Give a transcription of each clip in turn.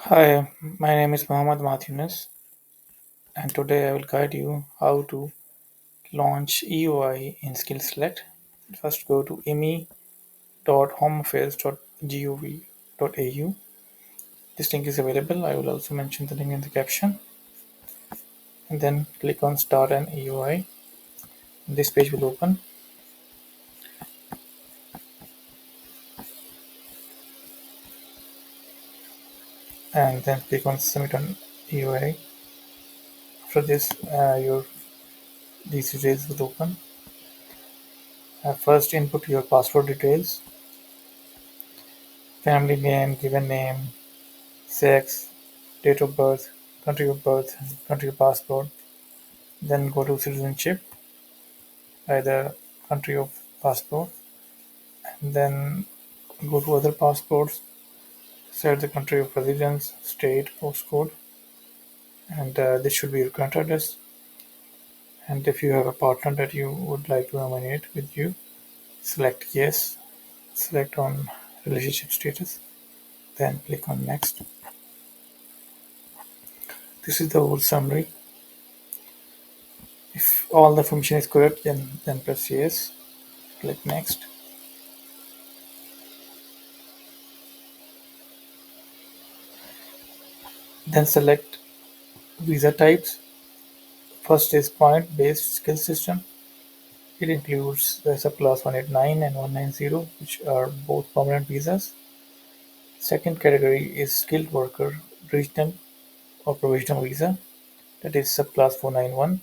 Hi, my name is Mohammed Mathunas, and today I will guide you how to launch EOI in Skill Select. First, go to me.homeaffairs.gov.au. This link is available. I will also mention the link in the caption. And then click on Start an EOI. This page will open, and then click on Submit an EOI. After this, your these details will open. First, input your passport details: family name, given name, sex, date of birth, country of passport. Then go to citizenship by the country of passport. And then go to other passports, set the country of residence, state, postcode, and this should be your current address. And if you have a partner that you would like to nominate with you, select yes, select on relationship status, then click on next. This is the whole summary. If all the information is correct, then press yes, click next. Then select visa types. First is point-based skill system. It includes the subclass 189 and 190, which are both permanent visas. Second category is skilled worker regional or provisional visa, that is subclass 491,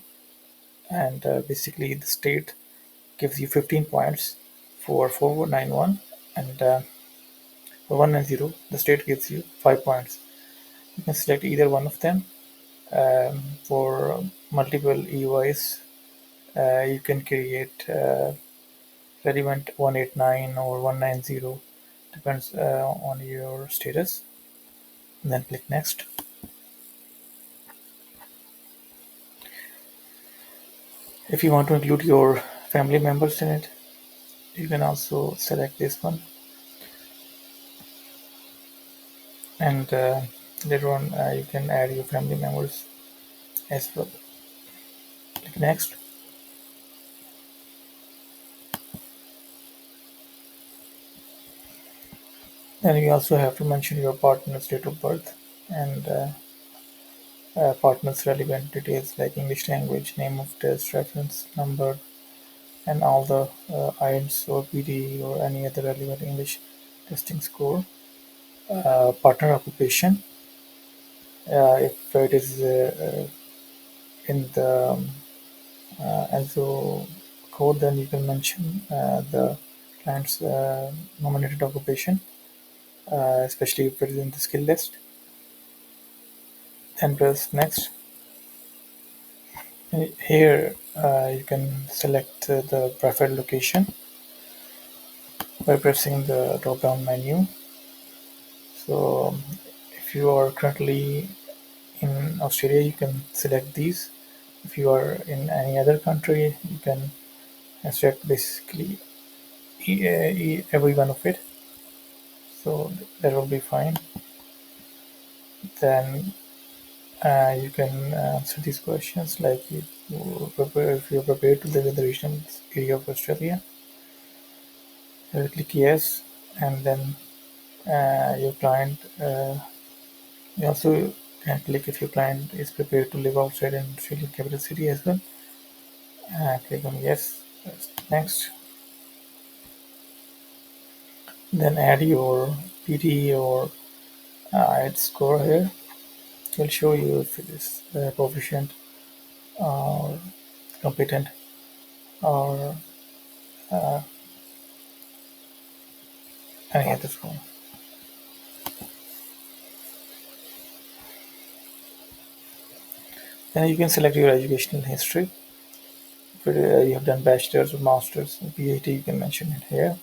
and basically the state gives you 15 points for 491, and for 190 the state gives you 5 points. You can select either one of them. For multiple EOIs, you can create relevant 189 or 190, depends on your status. And then click next. If you want to include your family members in it, you can also select this one, and later on you can add your family members as well. Click next. Then you also have to mention your partner's date of birth and partner's relevant details like English language, name of test, reference number, and all the IELTS or PD or any other relevant English testing score. Partner occupation, if it is in the ANSO code, then you can mention the client's nominated occupation, especially if it is in the skill list. Then press next. And here you can select the preferred location by pressing the drop down menu. So if you are currently in Australia, you can select these. If you are in any other country, you can select basically every one of it. So that will be fine. Then you can answer these questions like if you're prepared to live in the regional area of Australia. Click yes, and then your client. You also can click if your client is prepared to live outside an Australian capital city as well. Click on yes. Next. Then add your PT or IELTS score here. It will show you if it is proficient or competent or any other score. Then you can select your educational history. If you have done bachelor's or master's or PhD, you can mention it here.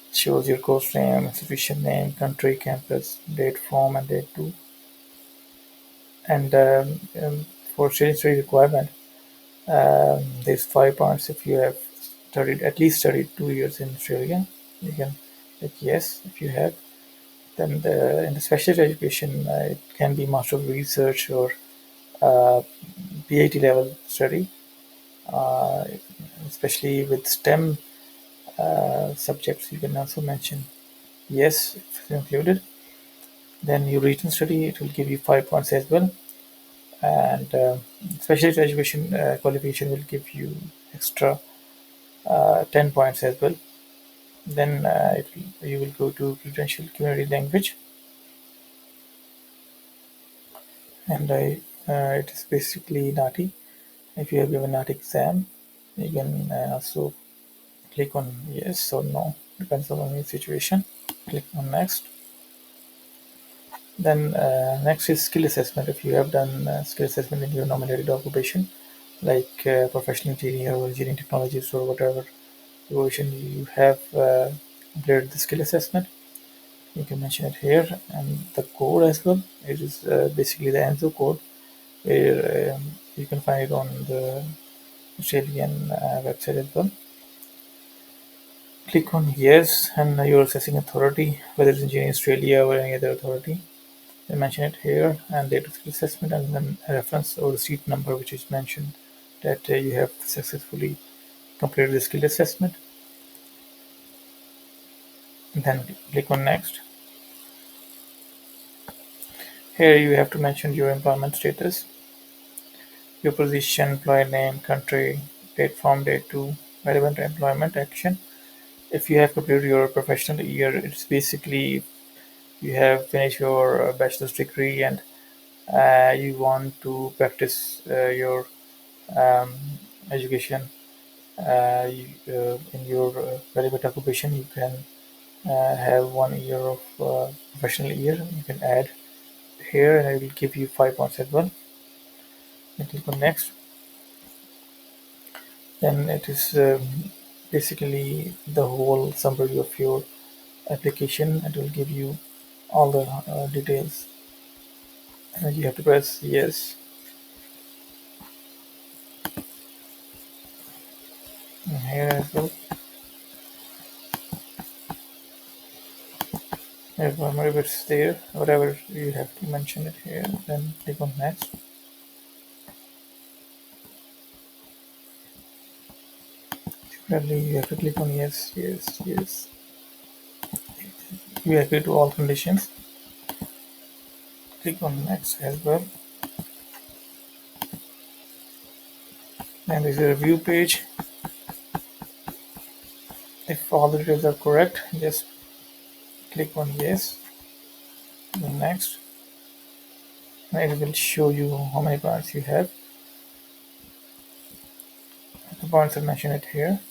It shows your course name, institution name, country, campus, date form, and date due. And for study requirement, there's 5 points if you have studied at least 2 years in Australia. You can click yes if you have. Then in the special education, it can be master of research or uh, PhD level study, uh, especially with STEM subjects. You can also mention yes if it's included. Then your region study, it will give you 5 points as well. And specialist education qualification will give you extra 10 points as well. Then you will go to credential community language, and it is basically NATI. If you have given NATI exam, you can also click on yes or no, depends on your situation. Click on next. Then next is skill assessment. If you have done skill assessment in your nominated occupation, like professional engineer or engineering technologist or whatever occupation you have completed the skill assessment, you can mention it here. And the code as well, it is basically the ANSO code, where you can find it on the Australian website as well. Click on yes, and your assessing authority, whether it's Engineering Australia or any other authority. They mention it here, and date of skill assessment, and then a reference or receipt number which is mentioned that you have successfully completed the skill assessment. And then click on next. Here you have to mention your employment status, your position, employer name, country, date from, date to, relevant employment action. If you have completed your professional year, it's basically you have finished your bachelor's degree and you want to practice your um, education in your relevant occupation. You can have 1 year of professional year. You can add here, and I will give you 5 points as well. And click on next. Then it is basically the whole summary of your application. It will give you all the details, and you have to press yes. And here as well, if it's there, whatever you have to mention it here. Then click on next. Similarly, you have to click on yes, yes, yes. You agree to all conditions. Click on next as well. And this is a review page. If all the details are correct, just click on yes. Then next. And it will show you how many points you have. The points are mentioned here.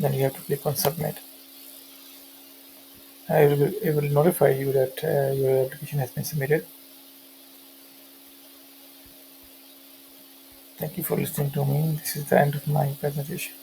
Then you have to click on submit. It will notify you that your application has been submitted. Thank you for listening to me. This is the end of my presentation.